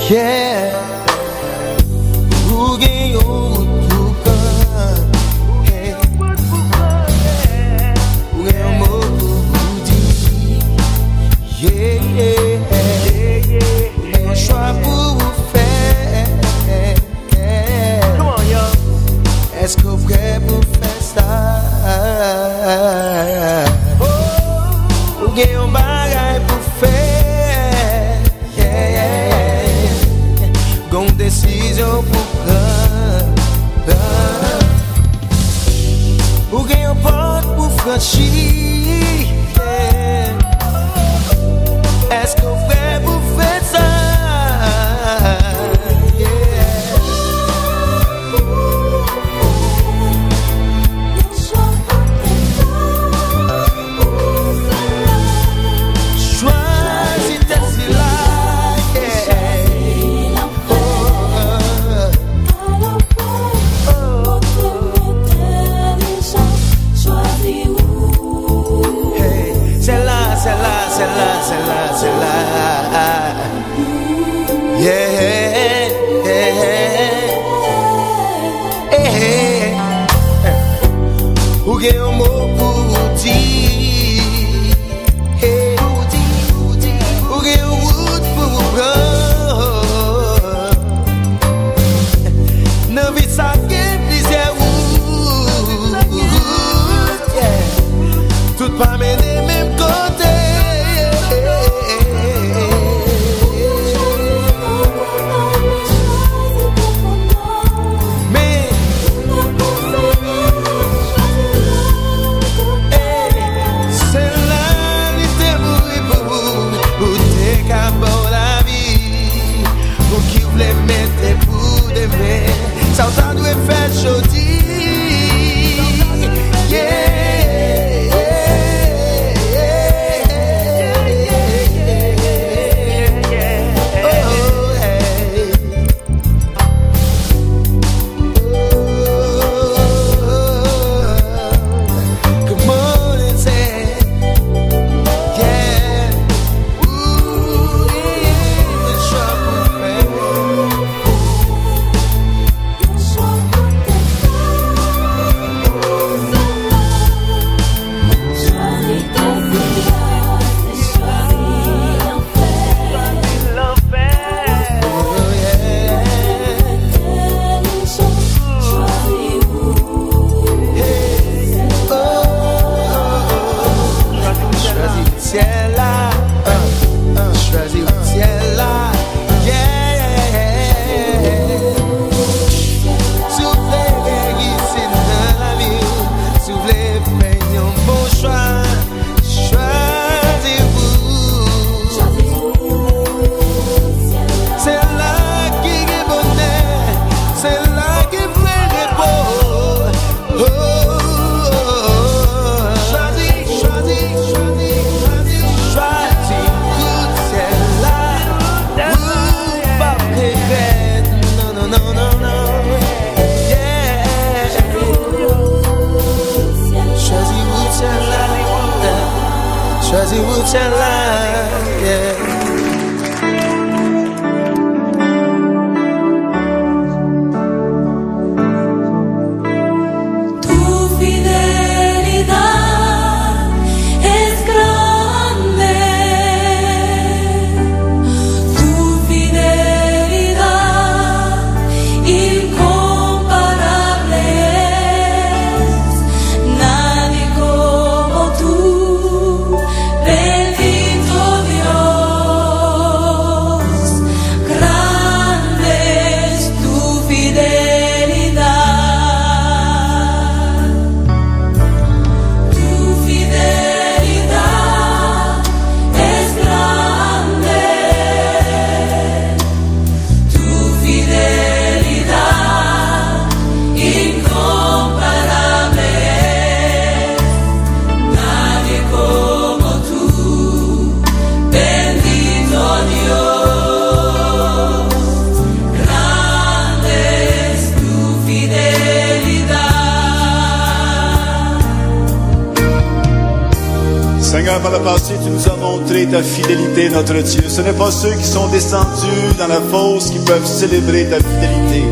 Yeah. Who gave you est-ce que vous pour faire ça? Ou gagne un bagage pour faire? Gon décision pour prendre. Ou gagne un porte pour franchir? Est-ce que vous pour faire ça? Pas mener même côté. Mais c'est la lutte pour tes cabos la vie, pour qui voulait mettre pour demain. Ça doit faire chaudi. Bendito Dios. Seigneur, par le passé, tu nous as montré ta fidélité, notre Dieu. Ce n'est pas ceux qui sont descendus dans la fosse qui peuvent célébrer ta fidélité.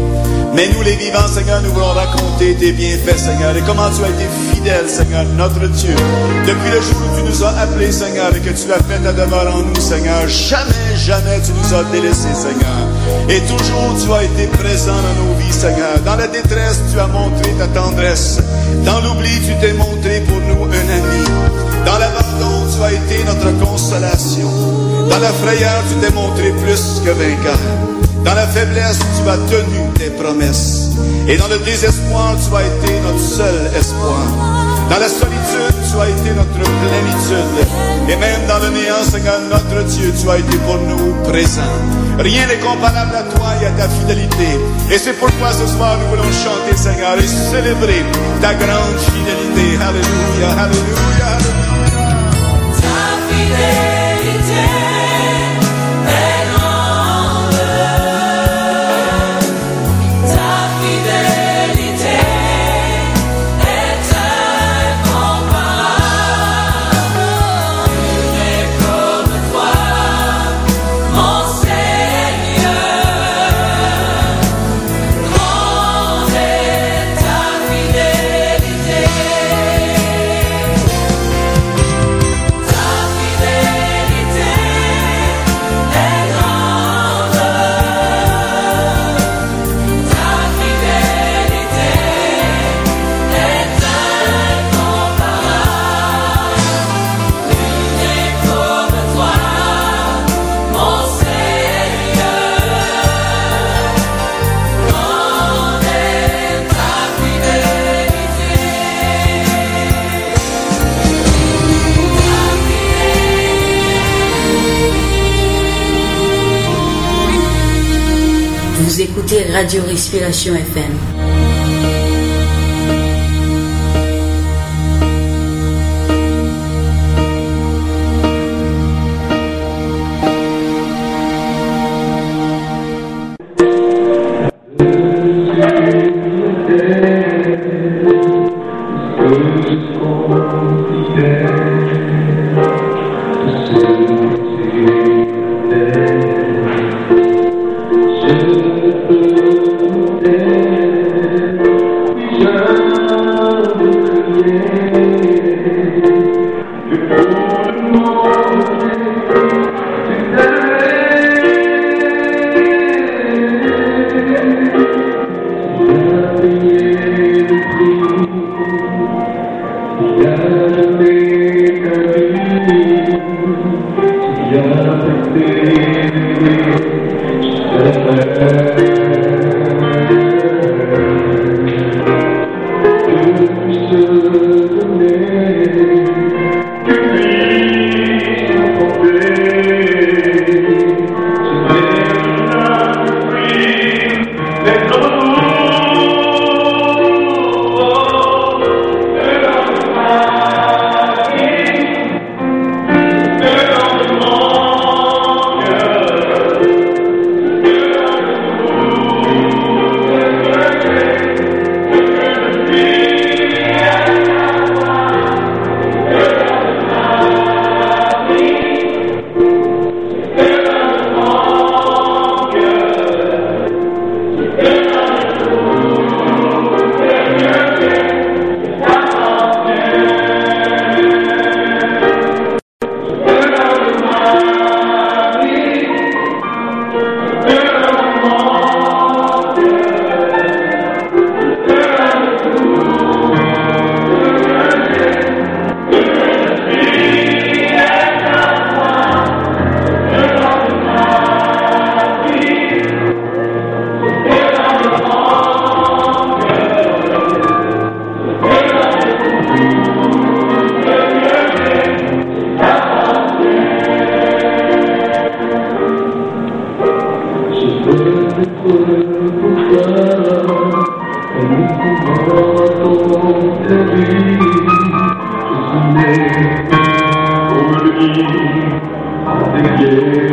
Mais nous, les vivants, Seigneur, nous voulons raconter tes bienfaits, Seigneur, et comment tu as été fidèle, Seigneur, notre Dieu. Depuis le jour où tu nous as appelés, Seigneur, et que tu as fait ta demeure en nous, Seigneur, jamais, jamais tu nous as délaissés, Seigneur. Et toujours tu as été présent dans nos vies, Seigneur. Dans la détresse, tu as montré ta tendresse. Dans l'oubli, tu t'es montré pour nous un ami. Dans l'abandon, tu as été notre consolation. Dans la frayeur, tu t'es montré plus que vainqueur. Dans la faiblesse, tu as tenu tes promesses. Et dans le désespoir, tu as été notre seul espoir. Dans la solitude, tu as été notre plénitude. Et même dans le néant, Seigneur, notre Dieu, tu as été pour nous présent. Rien n'est comparable à toi et à ta fidélité. Et c'est pourquoi ce soir, nous voulons chanter, Seigneur, et célébrer ta grande fidélité. Alléluia, alléluia, alléluia. Ta fidélité est grande. Ta fidélité est incomparable. Nul n'est comme toi, mon Seigneur. Grande est ta fidélité. Ta fidélité est grande. Ta fidélité est incomparable. Nul n'est comme toi, mon Seigneur. Grande est ta fidélité. Vous écoutez Radio Respiration FM. Yeah.